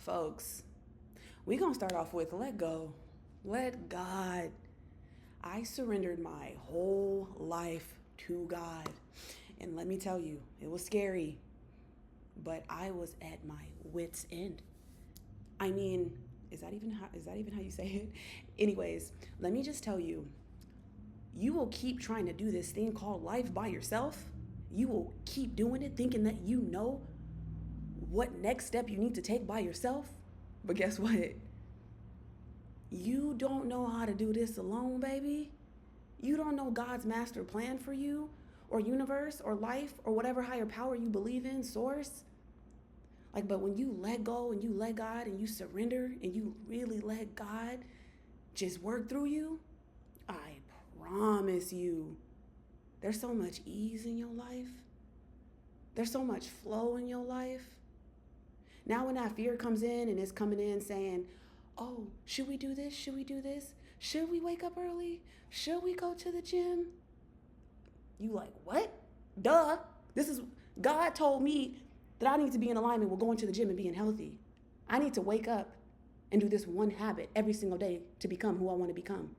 Folks, we gonna start off with let go. Let God. I surrendered my whole life to God. And let me tell you, it was scary, but I was at my wit's end. I mean, is that even how you say it? Anyways, let me just tell you, you will keep trying to do this thing called life by yourself. You will keep doing it thinking that you know what next step you need to take by yourself. But guess what? You don't know how to do this alone, baby. You don't know God's master plan for you, or universe, or life, or whatever higher power you believe in, source. But when you let go and you let God and you surrender and you really let God just work through you, I promise you, there's so much ease in your life. There's so much flow in your life. Now when that fear comes in and it's coming in saying, oh, should we do this? Should we do this? Should we wake up early? Should we go to the gym? You like, what? Duh. God told me that I need to be in alignment with going to the gym and being healthy. I need to wake up and do this one habit every single day to become who I want to become.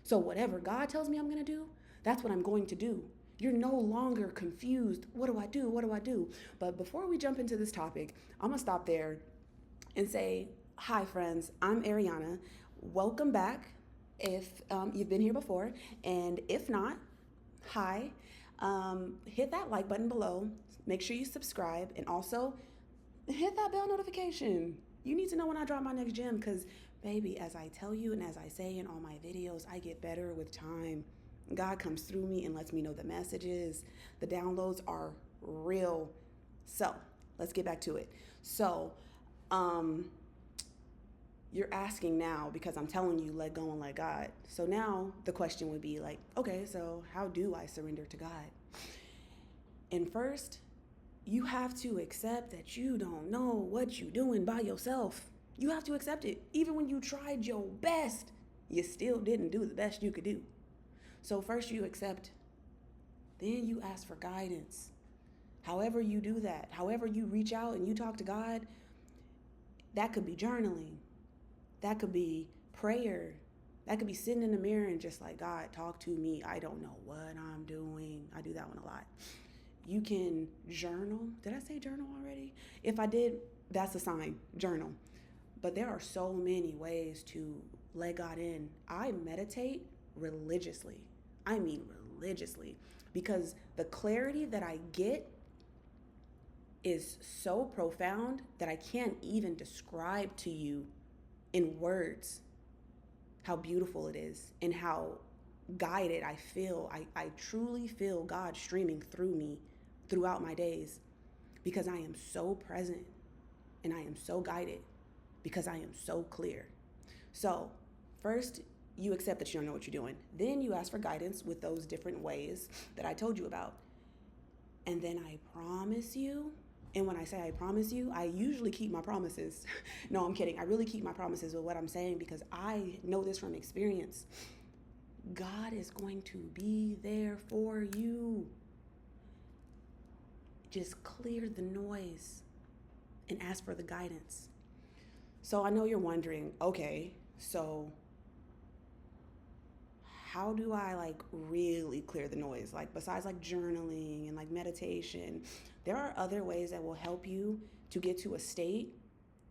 So whatever God tells me I'm going to do, that's what I'm going to do. You're no longer confused. What do I do? What do I do? But before we jump into this topic, I'm going to stop there and say, hi, friends. I'm Ariana. Welcome back if you've been here before. And if not, hi. Hit that like button below. Make sure you subscribe. And also, hit that bell notification. You need to know when I drop my next gym because, baby, as I tell you and as I say in all my videos, I get better with time. God comes through me and lets me know the messages. The downloads are real. So let's get back to it. So you're asking now because I'm telling you, let go and let God. So now the question would be like, okay, so how do I surrender to God? And first, you have to accept that you don't know what you're doing by yourself. You have to accept it. Even when you tried your best, you still didn't do the best you could do. So first you accept, then you ask for guidance. However you do that, however you reach out and you talk to God, that could be journaling. That could be prayer. That could be sitting in the mirror and just like, God, talk to me. I don't know what I'm doing. I do that one a lot. You can journal. Did I say journal already? If I did, that's a sign, journal. But there are so many ways to let God in. I meditate religiously. I mean religiously, because the clarity that I get is so profound that I can't even describe to you in words how beautiful it is and how guided I feel. I truly feel God streaming through me throughout my days because I am so present and I am so guided because I am so clear. So first, you accept that you don't know what you're doing. Then you ask for guidance with those different ways that I told you about. And then I promise you, and when I say I promise you, I usually keep my promises. No, I'm kidding. I really keep my promises with what I'm saying because I know this from experience. God is going to be there for you. Just clear the noise and ask for the guidance. So I know you're wondering, okay, so how do I really clear the noise? Besides journaling and meditation, there are other ways that will help you to get to a state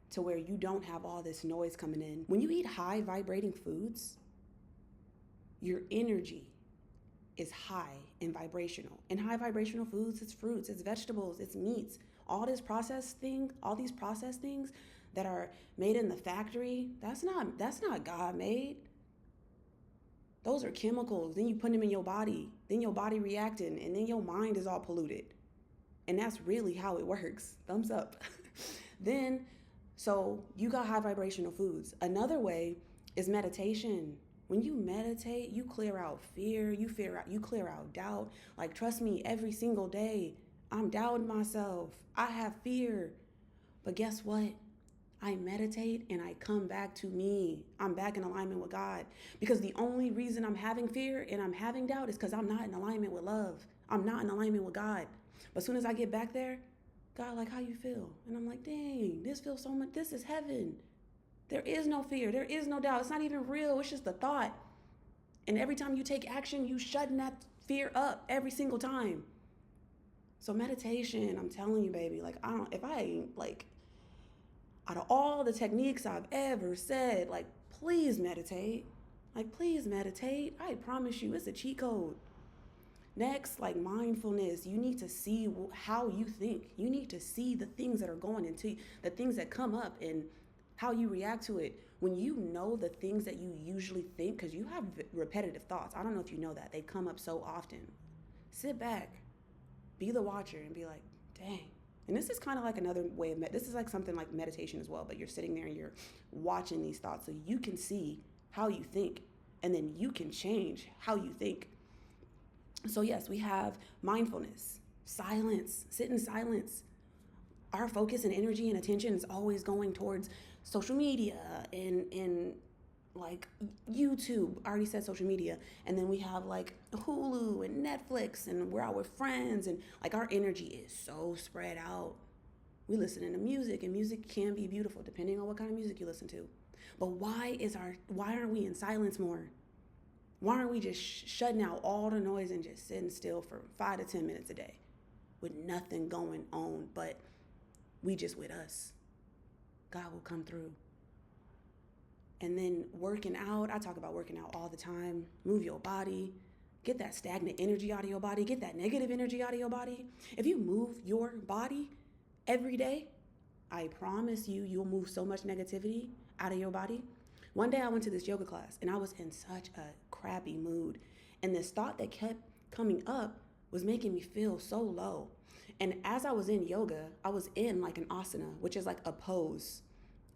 to where you don't have all this noise coming in. When you eat high vibrating foods, your energy is high and vibrational. And high vibrational foods, it's fruits, it's vegetables, it's meats. All these processed things that are made in the factory, that's not God made. Those are chemicals. Then you put them in your body. Then your body reacting. And then your mind is all polluted. And that's really how it works. Thumbs up. Then, so you got high vibrational foods. Another way is meditation. When you meditate, you clear out fear. You clear out doubt. Trust me, every single day, I'm doubting myself. I have fear. But guess what? I meditate and I come back to me. I'm back in alignment with God. Because the only reason I'm having fear and I'm having doubt is because I'm not in alignment with love. I'm not in alignment with God. But as soon as I get back there, God, like, how you feel? And I'm like, dang, this feels so much. This is heaven. There is no fear. There is no doubt. It's not even real. It's just a thought. And every time you take action, you shutting that fear up every single time. So meditation, I'm telling you, baby, like, if I ain't, like, out of all the techniques I've ever said, like, please meditate. Like, please meditate. I promise you, it's a cheat code. Next, like mindfulness, you need to see how you think. You need to see the things that are going into you, the things that come up, and how you react to it. When you know the things that you usually think, because you have repetitive thoughts. I don't know if you know that. They come up so often. Sit back, be the watcher, and be like, dang. And this is kind of like another way of, this is like something like meditation as well, but you're sitting there and you're watching these thoughts so you can see how you think, and then you can change how you think. So yes, we have mindfulness, silence, sit in silence. Our focus and energy and attention is always going towards social media and like YouTube. I already said social media. And then we have like Hulu and Netflix, and we're out with friends, and like our energy is so spread out. We listen to music, and music can be beautiful depending on what kind of music you listen to. But why aren't we in silence more? Why aren't we just shutting out all the noise and just sitting still for 5 to 10 minutes a day with nothing going on, but we just with us? God will come through. And then working out, I talk about working out all the time. Move your body, get that stagnant energy out of your body, get that negative energy out of your body. If you move your body every day, I promise you, you'll move so much negativity out of your body. One day I went to this yoga class and I was in such a crappy mood. And this thought that kept coming up was making me feel so low. And as I was in yoga, I was in like an asana, which is like a pose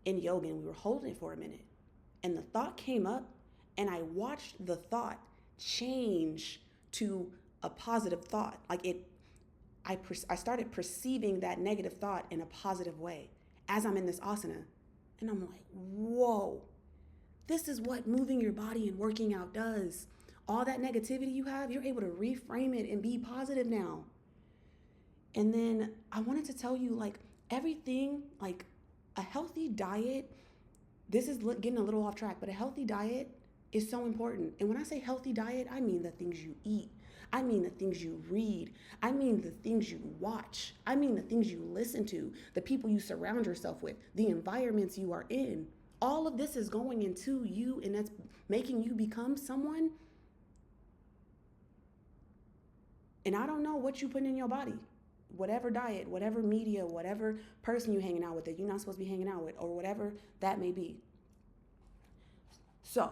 in yoga, and we were holding it for a minute. And the thought came up, and I watched the thought change to a positive thought. I started perceiving that negative thought in a positive way as I'm in this asana. And I'm like, whoa, this is what moving your body and working out does. All that negativity you have, you're able to reframe it and be positive now. And then I wanted to tell you, like, everything, like a healthy diet, this is getting a little off track, but a healthy diet is so important. And when I say healthy diet, I mean the things you eat. I mean the things you read. I mean the things you watch. I mean the things you listen to, the people you surround yourself with, the environments you are in. All of this is going into you, and that's making you become someone. And I don't know what you put in your body. Whatever diet, whatever media, whatever person you're hanging out with that you're not supposed to be hanging out with, or whatever that may be. So,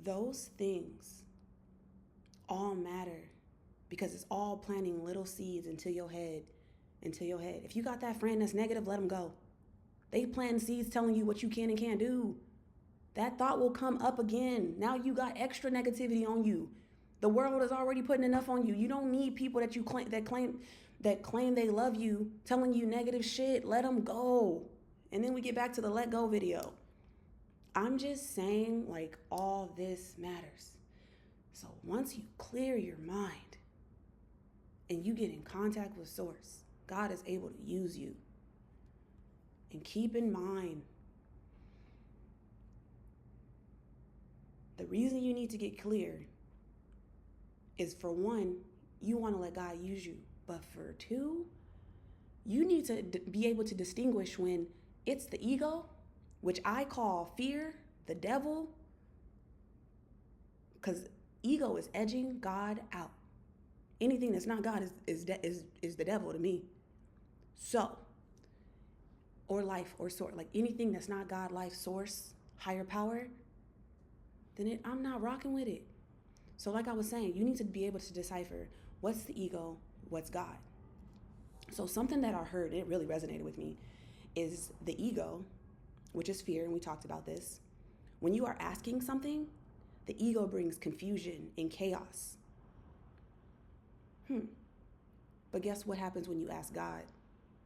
those things all matter because it's all planting little seeds into your head. If you got that friend that's negative, let them go. They plant seeds telling you what you can and can't do. That thought will come up again. Now you got extra negativity on you. The world is already putting enough on you. You don't need people that claim they love you telling you negative shit. Let them go. And then we get back to the let go video. I'm just saying, like, all this matters. So once you clear your mind and you get in contact with Source, God is able to use you. And keep in mind, the reason you need to get clear is, for one, you want to let God use you. But for two, you need to be able to distinguish when it's the ego, which I call fear, the devil, because ego is edging God out. Anything that's not God is the devil to me. So, or life or source, like anything that's not God, life, source, higher power, then I'm not rocking with it. So like I was saying, you need to be able to decipher what's the ego, what's God. So something that I heard, and it really resonated with me, is the ego, which is fear, and we talked about this. When you are asking something, the ego brings confusion and chaos. But guess what happens when you ask God?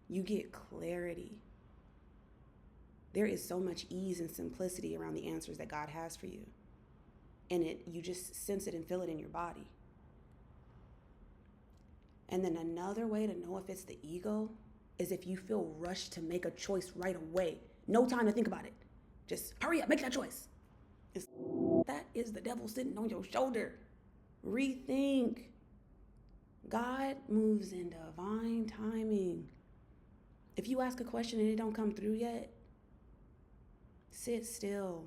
You get clarity. There is so much ease and simplicity around the answers that God has for you. And you just sense it and feel it in your body. And then another way to know if it's the ego is if you feel rushed to make a choice right away. No time to think about it. Just hurry up, make that choice. It's, that is the devil sitting on your shoulder. Rethink. God moves in divine timing. If you ask a question and it don't come through yet, sit still.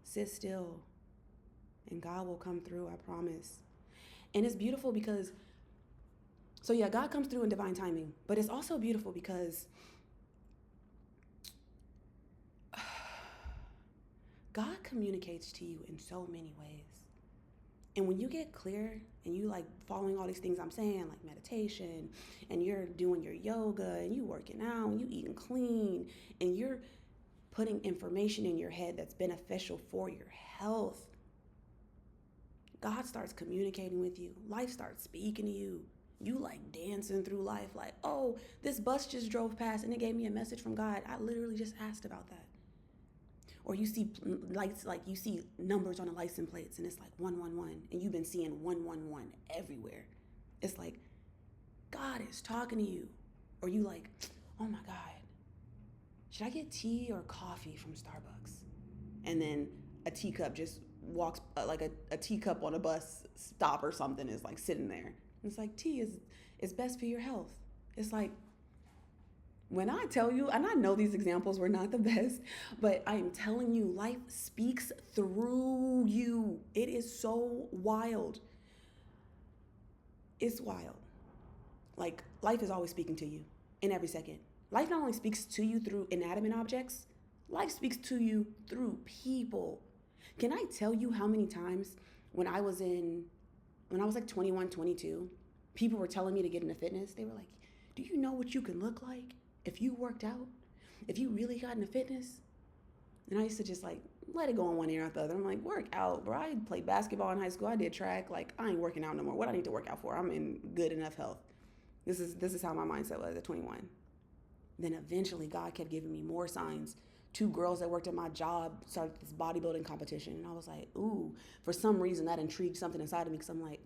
Sit still. And God will come through, I promise. And it's beautiful because, so yeah, God comes through in divine timing. But it's also beautiful because God communicates to you in so many ways. And when you get clear and you like following all these things I'm saying, like meditation, and you're doing your yoga, and you working out, and you eating clean, and you're putting information in your head that's beneficial for your health, God starts communicating with you. Life starts speaking to you. You like dancing through life like, oh, this bus just drove past and it gave me a message from God. I literally just asked about that. Or you see lights, like you see numbers on the license plates and it's like 111 and you've been seeing 111 everywhere. It's like God is talking to you. Or you like, oh my God, should I get tea or coffee from Starbucks? And then a teacup just walks, like a teacup on a bus stop or something is like sitting there. It's like tea is best for your health. It's like, when I tell you, and I know these examples were not the best, but I'm telling you, life speaks through you. It is so wild. It's wild. Like, life is always speaking to you in every second. Life not only speaks to you through inanimate objects, life speaks to you through people. Can I tell you how many times when I was like 21, 22, people were telling me to get into fitness? They were like, do you know what you can look like if you worked out? If you really got into fitness? And I used to just like let it go on one ear out the other. I'm like, work out, bro. I played basketball in high school. I did track. Like, I ain't working out no more. What I need to work out for? I'm in good enough health. This is how my mindset was at 21. Then eventually God kept giving me more signs. 2 girls that worked at my job started this bodybuilding competition. And I was like, ooh, for some reason that intrigued something inside of me because I'm like,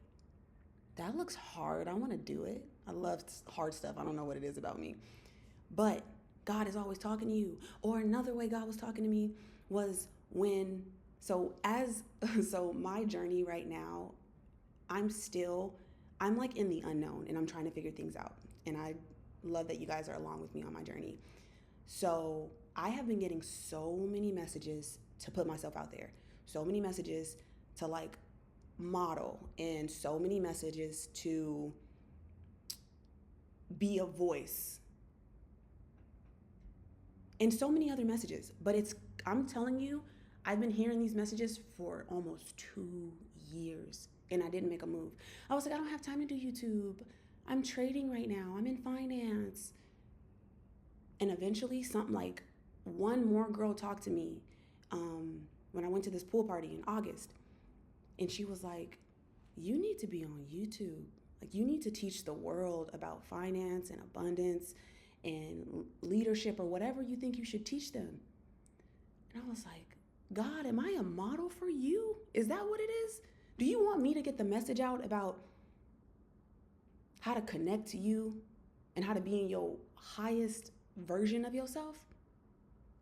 that looks hard. I want to do it. I love hard stuff. I don't know what it is about me. But God is always talking to you. Or another way God was talking to me was so my journey right now, I'm like in the unknown and I'm trying to figure things out. And I love that you guys are along with me on my journey. So I have been getting so many messages to put myself out there, so many messages to like model, and so many messages to be a voice, and so many other messages. But I'm telling you, I've been hearing these messages for almost 2 years and I didn't make a move. I was like, I don't have time to do YouTube. I'm trading right now. I'm in finance. And eventually something like one more girl talked to me when I went to this pool party in August. And she was like, you need to be on YouTube. Like, you need to teach the world about finance and abundance and leadership or whatever you think you should teach them. And I was like, God, am I a model for you? Is that what it is? Do you want me to get the message out about how to connect to you and how to be in your highest version of yourself?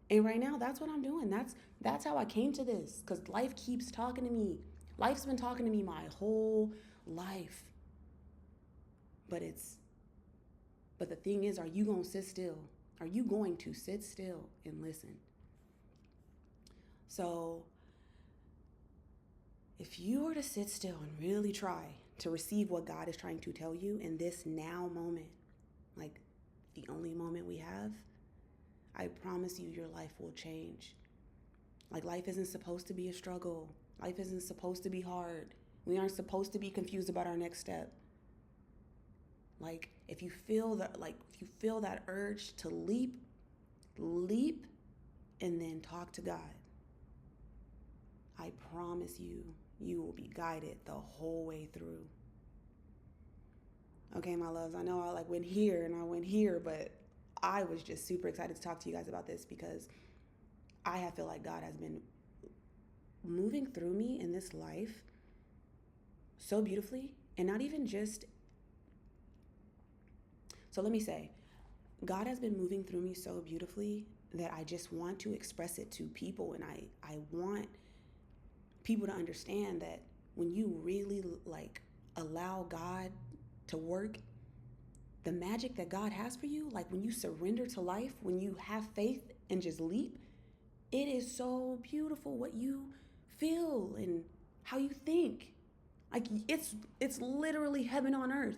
And right now, that's what I'm doing. That's how I came to this, because life keeps talking to me. Life's been talking to me my whole life. But the thing is, are you going to sit still? Are you going to sit still and listen? So if you were to sit still and really try to receive what God is trying to tell you in this now moment, like the only moment we have, I promise you your life will change. Like, life isn't supposed to be a struggle. Life isn't supposed to be hard. We aren't supposed to be confused about our next step. Like, if you feel that urge to leap, and then talk to God. I promise you, you will be guided the whole way through. Okay, my loves, I know I went here, but I was just super excited to talk to you guys about this because I feel like God has been moving through me in this life so beautifully, and not even just So let me say, God has been moving through me so beautifully that I just want to express it to people. And I want people to understand that when you really like allow God to work, the magic that God has for you, like when you surrender to life, when you have faith and just leap, it is so beautiful what you feel and how you think. Like it's literally heaven on earth.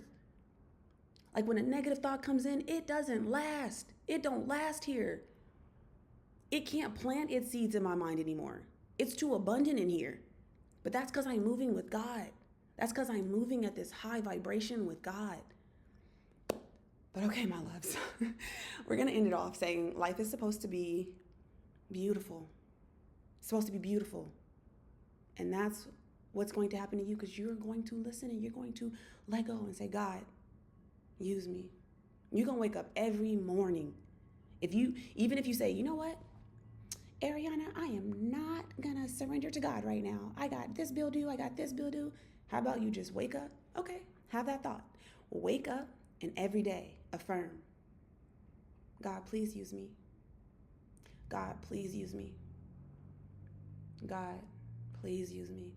Like when a negative thought comes in, it doesn't last. It don't last here. It can't plant its seeds in my mind anymore. It's too abundant in here. But that's because I'm moving with God. That's because I'm moving at this high vibration with God. But okay, my loves, we're going to end it off saying life is supposed to be beautiful. It's supposed to be beautiful. And that's what's going to happen to you because you're going to listen and you're going to let go and say, God, use me. You're going to wake up every morning. Even if you say, you know what, Ariana, I am not going to surrender to God right now. I got this bill due. I got this bill due. How about you just wake up? Okay, have that thought. Wake up and every day affirm, God, please use me. God, please use me. God, please use me.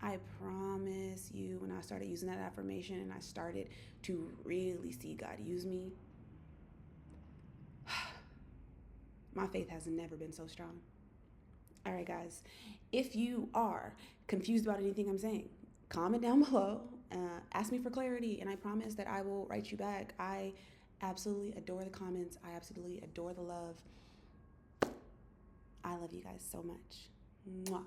I promise you, when I started using that affirmation and I started to really see God use me, my faith has never been so strong. All right, guys, if you are confused about anything I'm saying, comment down below, ask me for clarity, and I promise that I will write you back. I absolutely adore the comments. I absolutely adore the love. I love you guys so much. Mwah.